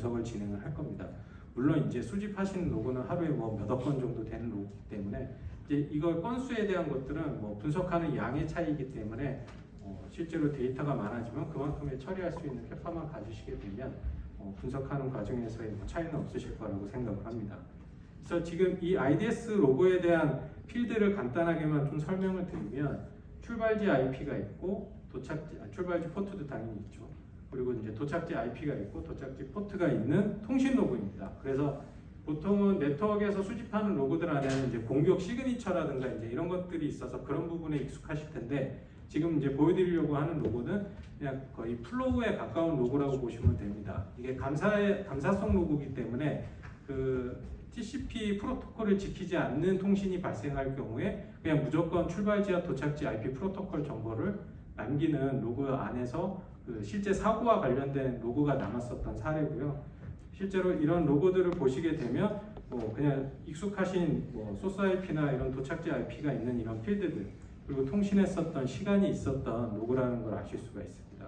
분석을 진행을 할 겁니다. 물론 이제 수집하시는 로고는 하루에 뭐 몇억 건 정도 되는 로고이기 때문에 이제 이걸 건수에 대한 것들은 뭐 분석하는 양의 차이이기 때문에 실제로 데이터가 많아지면 그만큼의 처리할 수 있는 캐파만 가지시게 되면 분석하는 과정에서의 뭐 차이는 없으실 거라고 생각을 합니다. 그래서 지금 이 IDS 로고에 대한 필드를 간단하게만 좀 설명을 드리면 출발지 IP가 있고 출발지 포트도 당연히 있죠. 그리고 이제 도착지 IP가 있고 도착지 포트가 있는 통신 로고입니다. 그래서 보통은 네트워크에서 수집하는 로고들 안에는 이제 공격 시그니처라든가 이제 이런 것들이 있어서 그런 부분에 익숙하실 텐데 지금 이제 보여드리려고 하는 로고는 그냥 거의 플로우에 가까운 로고라고 보시면 됩니다. 이게 감사성 로고이기 때문에 그 TCP 프로토콜을 지키지 않는 통신이 발생할 경우에 그냥 무조건 출발지와 도착지 IP 프로토콜 정보를 남기는 로고 안에서 그 실제 사고와 관련된 로고가 남았었던 사례고요. 실제로 이런 로고들을 보시게 되면 뭐 그냥 익숙하신 뭐 소스 IP나 이런 도착지 IP가 있는 이런 필드들 그리고 통신했었던 시간이 있었던 로고라는 걸 아실 수가 있습니다.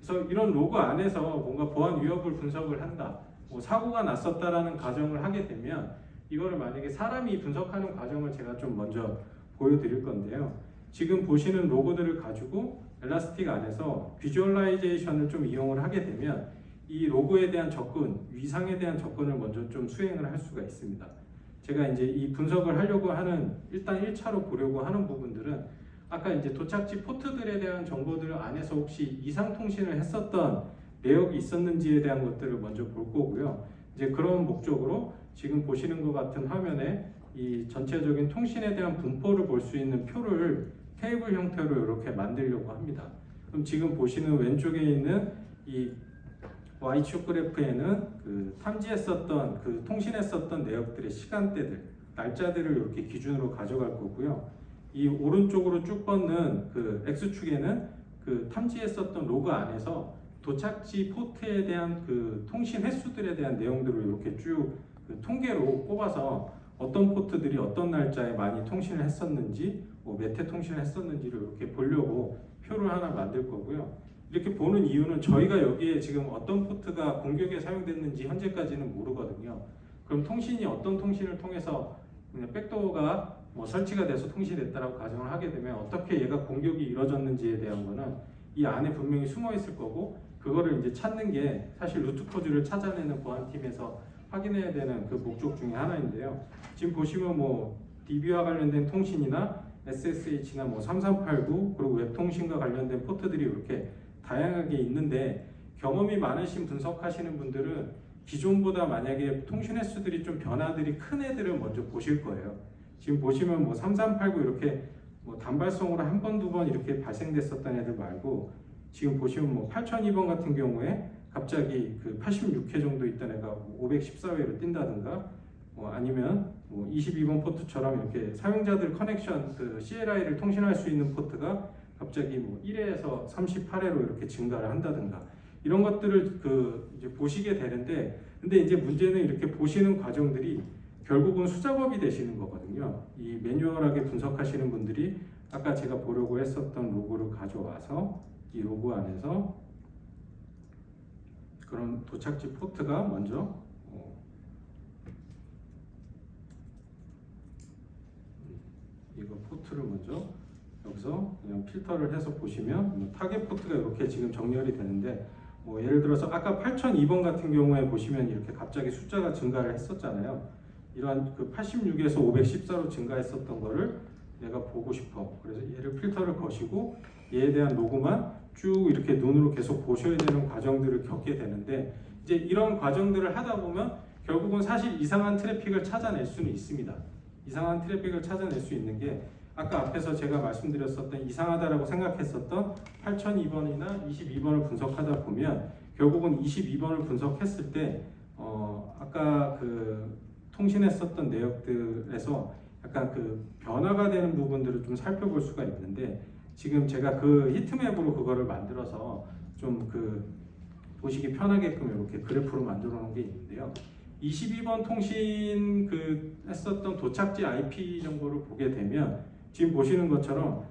그래서 이런 로고 안에서 뭔가 보안 위협을 분석을 한다, 뭐 사고가 났었다라는 가정을 하게 되면 이거를 만약에 사람이 분석하는 과정을 제가 좀 먼저 보여드릴 건데요. 지금 보시는 로고들을 가지고 엘라스틱 안에서 비주얼라이제이션을 좀 이용을 하게 되면 이 로고에 대한 접근, 위상에 대한 접근을 먼저 좀 수행을 할 수가 있습니다. 제가 이제 이 분석을 하려고 하는 일단 1차로 보려고 하는 부분들은 아까 이제 도착지 포트들에 대한 정보들 안에서 혹시 이상 통신을 했었던 내역이 있었는지에 대한 것들을 먼저 볼 거고요. 이제 그런 목적으로 지금 보시는 것 같은 화면에 이 전체적인 통신에 대한 분포를 볼 수 있는 표를 테이블 형태로 이렇게 만들려고 합니다. 그럼 지금 보시는 왼쪽에 있는 이 Y축 그래프에는 그 탐지했었던 그 통신했었던 내역들의 시간대들, 날짜들을 이렇게 기준으로 가져갈 거고요. 이 오른쪽으로 쭉 뻗는 그 X축에는 그 탐지했었던 로그 안에서 도착지 포트에 대한 그 통신 횟수들에 대한 내용들을 이렇게 쭉 그 통계로 꼽아서 어떤 포트들이 어떤 날짜에 많이 통신을 했었는지, 뭐 몇 회 통신을 했었는지를 이렇게 보려고 표를 하나 만들 거고요. 이렇게 보는 이유는 저희가 여기에 지금 어떤 포트가 공격에 사용됐는지 현재까지는 모르거든요. 그럼 통신이 어떤 통신을 통해서 그냥 백도어가 뭐 설치가 돼서 통신됐다라고 가정을 하게 되면 어떻게 얘가 공격이 이루어졌는지에 대한 거는 이 안에 분명히 숨어 있을 거고 그거를 이제 찾는 게 사실 루트 코드를 찾아내는 보안팀에서 확인해야 되는 그 목적 중에 하나인데요. 지금 보시면 뭐 DB와 관련된 통신이나 SSH나 뭐 3389 그리고 웹통신과 관련된 포트들이 이렇게 다양하게 있는데 경험이 많으신 분석하시는 분들은 기존보다 만약에 통신 횟수들이 좀 변화들이 큰 애들을 먼저 보실 거예요. 지금 보시면 뭐 3389 이렇게 뭐 단발성으로 한 번, 두 번 이렇게 발생됐었던 애들 말고 지금 보시면 뭐 8002번 같은 경우에 갑자기 그 86회 정도 있던 애가 514회로 뛴다든가 아니면 뭐 22번 포트처럼 이렇게 사용자들 커넥션 그 CLI를 통신할 수 있는 포트가 갑자기 뭐 1회에서 38회로 이렇게 증가를 한다든가 이런 것들을 그 이제 보시게 되는데 근데 이제 문제는 이렇게 보시는 과정들이 결국은 수작업이 되시는 거거든요. 이 매뉴얼하게 분석하시는 분들이 아까 제가 보려고 했었던 로고를 가져와서 이 로고 안에서 그런 도착지 포트가 먼저 이거 포트를 먼저 여기서 그냥 필터를 해서 보시면 타겟 포트가 이렇게 지금 정렬이 되는데 뭐 예를 들어서 아까 8002번 같은 경우에 보시면 이렇게 갑자기 숫자가 증가를 했었잖아요. 이러한 그 86에서 514로 증가했었던 거를 내가 보고 싶어. 그래서 얘를 필터를 거시고 얘에 대한 로고만 쭉 이렇게 눈으로 계속 보셔야 되는 과정들을 겪게 되는데 이제 이런 과정들을 하다 보면 결국은 사실 이상한 트래픽을 찾아낼 수는 있습니다. 이상한 트래픽을 찾아낼 수 있는 게 아까 앞에서 제가 말씀드렸었던 이상하다라고 생각했었던 8002번이나 22번을 분석하다 보면 결국은 22번을 분석했을 때 아까 그 통신했었던 내역들에서 약간 그 변화가 되는 부분들을 좀 살펴볼 수가 있는데 지금 제가 그 히트맵으로 그거를 만들어서 좀 그 보시기 편하게끔 이렇게 그래프로 만들어 놓은 게 있는데요. 22번 통신 그 했었던 도착지 IP 정보를 보게 되면 지금 보시는 것처럼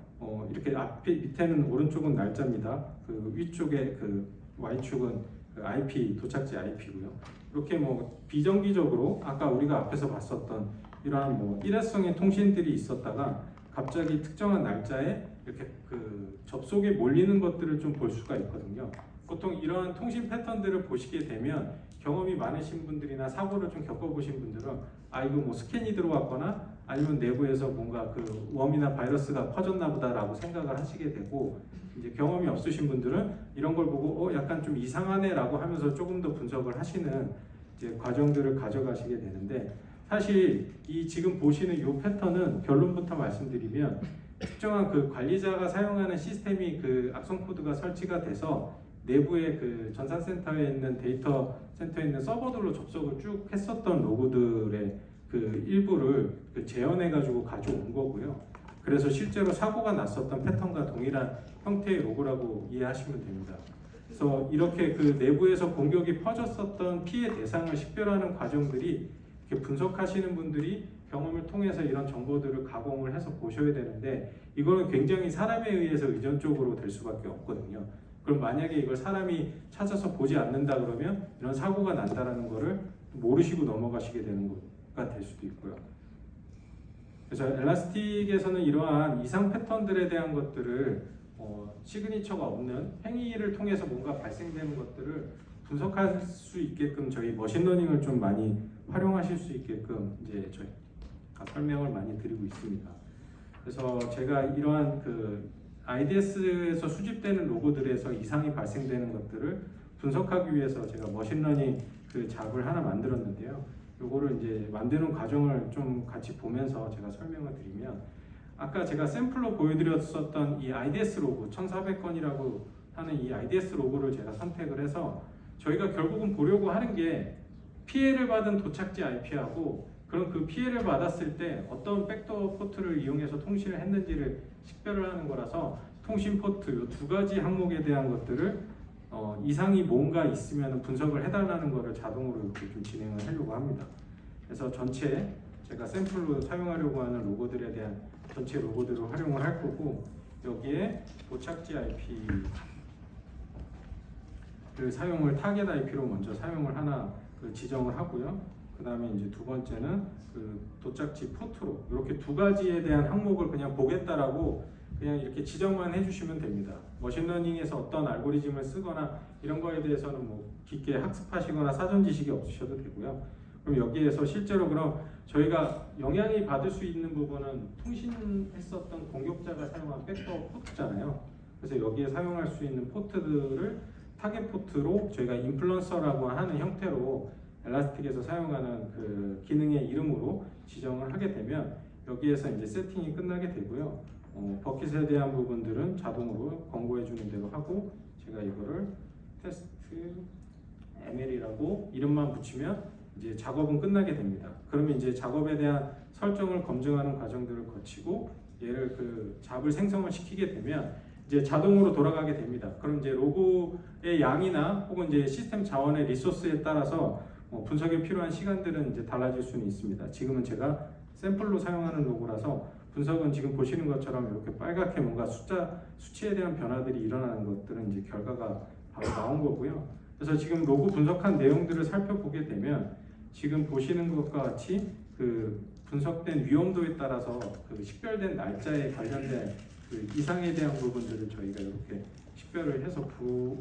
이렇게 앞에 밑에는 오른쪽은 날짜입니다. 그 위쪽에 그 Y축은 그 IP 도착지 IP고요. 이렇게 뭐 비정기적으로 아까 우리가 앞에서 봤었던 이러한 뭐 일회성의 통신들이 있었다가 갑자기 특정한 날짜에 이렇게 그 접속에 몰리는 것들을 좀 볼 수가 있거든요. 보통 이러한 통신 패턴들을 보시게 되면 경험이 많으신 분들이나 사고를 좀 겪어보신 분들은 아 이거 뭐 스캔이 들어왔거나 아니면 내부에서 뭔가 그 웜이나 바이러스가 퍼졌나 보다라고 생각을 하시게 되고, 이제 경험이 없으신 분들은 이런 걸 보고 약간 좀 이상하네라고 하면서 조금 더 분석을 하시는 이제 과정들을 가져가시게 되는데, 사실 이 지금 보시는 이 패턴은 결론부터 말씀드리면 특정한 그 관리자가 사용하는 시스템이 그 악성 코드가 설치가 돼서 내부의 그 전산센터에 있는 데이터 센터에 있는 서버들로 접속을 쭉 했었던 로그들의 그 일부를 그 재현해 가지고 가져온 거고요. 그래서 실제로 사고가 났었던 패턴과 동일한 형태의 로그라고 이해하시면 됩니다. 그래서 이렇게 그 내부에서 공격이 퍼졌었던 피해 대상을 식별하는 과정들이 이렇게 분석하시는 분들이 경험을 통해서 이런 정보들을 가공을 해서 보셔야 되는데, 이거는 굉장히 사람에 의해서 의존적으로 될 수밖에 없거든요. 그럼 만약에 이걸 사람이 찾아서 보지 않는다 그러면 이런 사고가 난다라는 거를 모르시고 넘어가시게 되는 거가 될 수도 있고요. 그래서 엘라스틱에서는 이러한 이상 패턴들에 대한 것들을 시그니처가 없는 행위를 통해서 뭔가 발생되는 것들을 분석할 수 있게끔 저희 머신러닝을 좀 많이 활용하실 수 있게끔 이제 저희가 설명을 많이 드리고 있습니다. 그래서 제가 이러한 그 IDS에서 수집되는 로고들에서 이상이 발생되는 것들을 분석하기 위해서 제가 머신러닝 그 잡을 하나 만들었는데요. 요거를 이제 만드는 과정을 좀 같이 보면서 제가 설명을 드리면, 아까 제가 샘플로 보여드렸었던 이 IDS 로고 1400건이라고 하는 이 IDS 로고를 제가 선택을 해서 저희가 결국은 보려고 하는 게 피해를 받은 도착지 IP하고 그럼 그 피해를 받았을 때 어떤 백도어 포트를 이용해서 통신을 했는지를 식별을 하는 거라서 통신 포트 이 두 가지 항목에 대한 것들을 이상이 뭔가 있으면 분석을 해달라는 거를 자동으로 이렇게 좀 진행을 하려고 합니다. 그래서 전체 제가 샘플로 사용하려고 하는 로고들에 대한 전체 로고들을 활용을 할 거고, 여기에 도착지 IP를 사용을 타겟 IP로 먼저 사용을 하나 지정을 하고요. 그 다음에 이제 두 번째는 그 도착지 포트로 이렇게 두 가지에 대한 항목을 그냥 보겠다라고 그냥 이렇게 지정만 해주시면 됩니다. 머신러닝에서 어떤 알고리즘을 쓰거나 이런 거에 대해서는 뭐 깊게 학습하시거나 사전 지식이 없으셔도 되고요. 그럼 여기에서 실제로 그럼 저희가 영향이 받을 수 있는 부분은 통신했었던 공격자가 사용한 백도어 포트잖아요. 그래서 여기에 사용할 수 있는 포트들을 타겟 포트로 저희가 인플루언서라고 하는 형태로 엘라스틱에서 사용하는 그 기능의 이름으로 지정을 하게 되면 여기에서 이제 세팅이 끝나게 되고요. 버킷에 대한 부분들은 자동으로 권고해 주는 대로 하고, 제가 이거를 테스트 ML이라고 이름만 붙이면 이제 작업은 끝나게 됩니다. 그러면 이제 작업에 대한 설정을 검증하는 과정들을 거치고 얘를 그 잡을 생성을 시키게 되면 이제 자동으로 돌아가게 됩니다. 그럼 이제 로그의 양이나 혹은 이제 시스템 자원의 리소스에 따라서 분석에 필요한 시간들은 이제 달라질 수는 있습니다. 지금은 제가 샘플로 사용하는 로고라서 분석은 지금 보시는 것처럼 이렇게 빨갛게 뭔가 수치에 대한 변화들이 일어나는 것들은 이제 결과가 바로 나온 거고요. 그래서 지금 로고 분석한 내용들을 살펴보게 되면 지금 보시는 것과 같이 그 분석된 위험도에 따라서 그 식별된 날짜에 관련된 그 이상에 대한 부분들을 저희가 이렇게 식별을 해서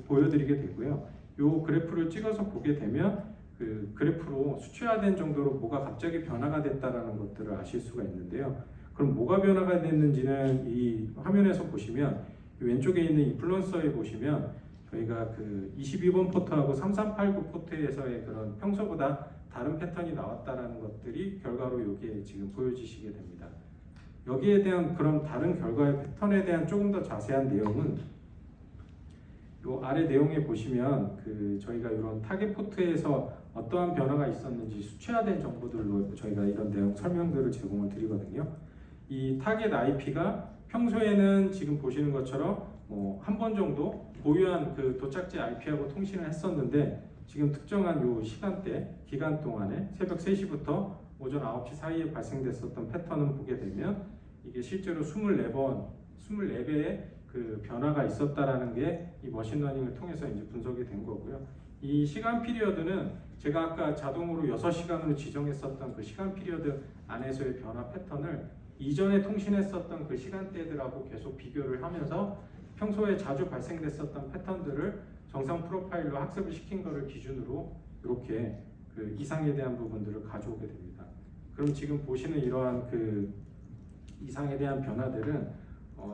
보여드리게 되고요. 이 그래프를 찍어서 보게 되면 그 그래프로 수치화된 정도로 뭐가 갑자기 변화가 됐다라는 것들을 아실 수가 있는데요. 그럼 뭐가 변화가 됐는지는 이 화면에서 보시면 왼쪽에 있는 인플루언서에 보시면 저희가 그 22번 포트하고 3389 포트에서의 그런 평소보다 다른 패턴이 나왔다라는 것들이 결과로 여기에 지금 보여지시게 됩니다. 여기에 대한 그런 다른 결과의 패턴에 대한 조금 더 자세한 내용은 요 아래 내용에 보시면 그 저희가 이런 타겟 포트에서 어떠한 변화가 있었는지 수치화된 정보들로 저희가 이런 내용 설명들을 제공을 드리거든요. 이 타겟 IP가 평소에는 지금 보시는 것처럼 뭐 한 번 정도 보유한 그 도착지 IP하고 통신을 했었는데 지금 특정한 요 시간대 기간 동안에 새벽 3시부터 오전 9시 사이에 발생됐었던 패턴을 보게 되면 이게 실제로 24배의 그 변화가 있었다라는 게 이 머신러닝을 통해서 이제 분석이 된 거고요. 이 시간 피리어드는 제가 아까 자동으로 6시간으로 지정했었던 그 시간 피리어드 안에서의 변화 패턴을 이전에 통신했었던 그 시간대들하고 계속 비교를 하면서 평소에 자주 발생됐었던 패턴들을 정상 프로파일로 학습을 시킨 것을 기준으로 이렇게 그 이상에 대한 부분들을 가져오게 됩니다. 그럼 지금 보시는 이러한 그 이상에 대한 변화들은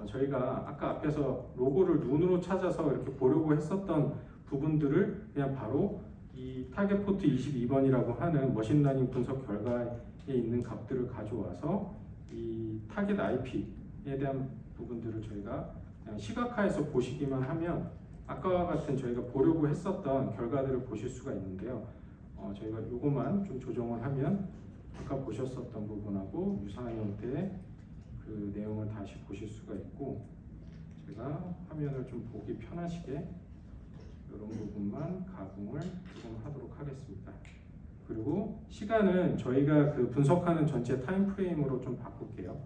저희가 아까 앞에서 로고를 눈으로 찾아서 이렇게 보려고 했었던 부분들을 그냥 바로 이 타겟 포트 22번이라고 하는 머신러닝 분석 결과에 있는 값들을 가져와서 이 타겟 IP에 대한 부분들을 저희가 그냥 시각화해서 보시기만 하면 아까와 같은 저희가 보려고 했었던 결과들을 보실 수가 있는데요. 저희가 이것만 좀 조정을 하면 아까 보셨었던 부분하고 유사한 형태의 그 내용을 다시 보실 수가 있고, 제가 화면을 좀 보기 편하시게 이런 부분만 가공을 조금 하도록 하겠습니다. 그리고 시간은 저희가 그 분석하는 전체 타임 프레임으로 좀 바꿀게요.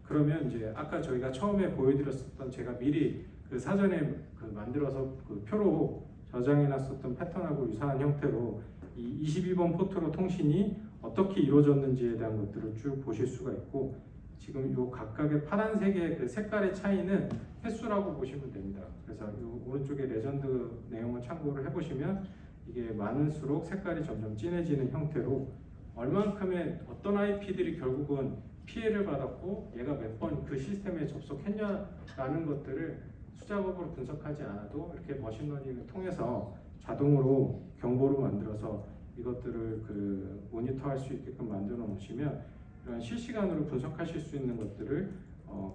그러면 이제 아까 저희가 처음에 보여드렸었던 제가 미리 그 사전에 그 만들어서 그 표로 저장해놨었던 패턴하고 유사한 형태로 이 22번 포트로 통신이 어떻게 이루어졌는지에 대한 것들을 쭉 보실 수가 있고, 지금 이 각각의 파란색의 그 색깔의 차이는 횟수라고 보시면 됩니다. 그래서 이 오른쪽에 레전드 내용을 참고를 해보시면 이게 많을수록 색깔이 점점 진해지는 형태로 얼만큼의 어떤 IP들이 결국은 피해를 받았고 얘가 몇 번 그 시스템에 접속했냐라는 것들을 수작업으로 분석하지 않아도 이렇게 머신러닝을 통해서 자동으로 경보로 만들어서 이것들을 그 모니터할 수 있게끔 만들어 놓으시면 이런 실시간으로 분석하실 수 있는 것들을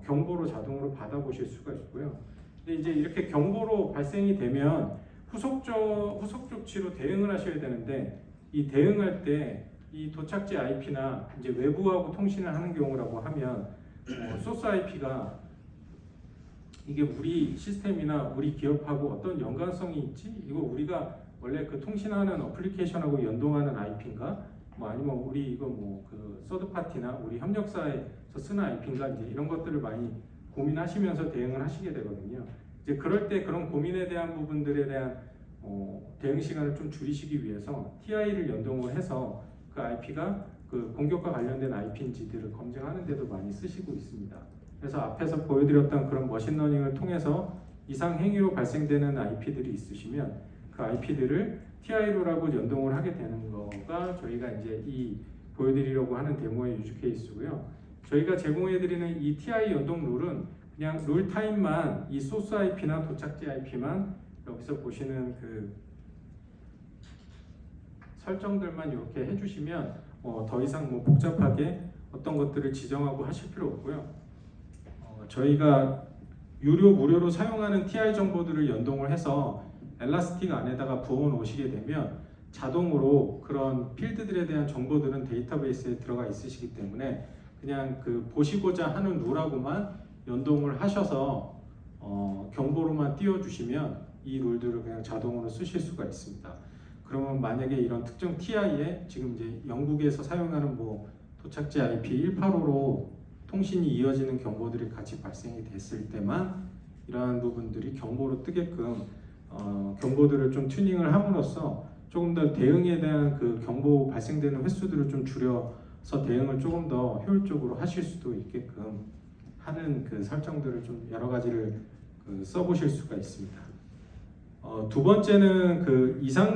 경보로 자동으로 받아보실 수가 있고요. 근데 이제 이렇게 경보로 발생이 되면 후속 조치로 대응을 하셔야 되는데, 이 대응할 때 이 도착지 IP나 이제 외부하고 통신을 하는 경우라고 하면 소스 IP가 이게 우리 시스템이나 우리 기업하고 어떤 연관성이 있지? 이거 우리가 원래 그 통신하는 어플리케이션하고 연동하는 IP인가? 뭐 아니면 우리 이거 뭐 그 서드 파티나 우리 협력사에서 쓰는 IP인가? 이제 이런 것들을 많이 고민하시면서 대응을 하시게 되거든요. 이제 그럴 때 그런 고민에 대한 부분들에 대한 대응 시간을 좀 줄이시기 위해서 TI를 연동을 해서 그 IP가 그 공격과 관련된 IP인지들을 검증하는 데도 많이 쓰시고 있습니다. 그래서 앞에서 보여드렸던 그런 머신러닝을 통해서 이상 행위로 발생되는 IP들이 있으시면 그 IP들을 TI로라고 연동을 하게 되는 거가 저희가 이제 이 보여드리려고 하는 데모의 유즈 케이스고요. 저희가 제공해드리는 이 TI 연동 룰은 그냥 룰 타임만 이 소스 IP나 도착지 IP만 여기서 보시는 그 설정들만 이렇게 해주시면 더 이상 뭐 복잡하게 어떤 것들을 지정하고 하실 필요 없고요. 저희가 유료 무료로 사용하는 TI 정보들을 연동을 해서 엘라스틱 안에다가 부어 놓으시게 되면 자동으로 그런 필드들에 대한 정보들은 데이터베이스에 들어가 있으시기 때문에 그냥 그 보시고자 하는 룰하고만 연동을 하셔서 경보로만 띄워주시면 이 룰들을 그냥 자동으로 쓰실 수가 있습니다. 그러면 만약에 이런 특정 TI에 지금 이제 영국에서 사용하는 뭐 도착지 IP 185로 통신이 이어지는 경보들이 같이 발생이 됐을 때만 이러한 부분들이 경보로 뜨게끔 경보들을 좀 튜닝을 함으로써 조금 더 대응에 대한 그 경보 발생되는 횟수들을 좀 줄여서 대응을 조금 더 효율적으로 하실 수도 있게끔 하는 그 설정들을 좀 여러 가지를 써보실 수가 있습니다. 두 번째는 그 이상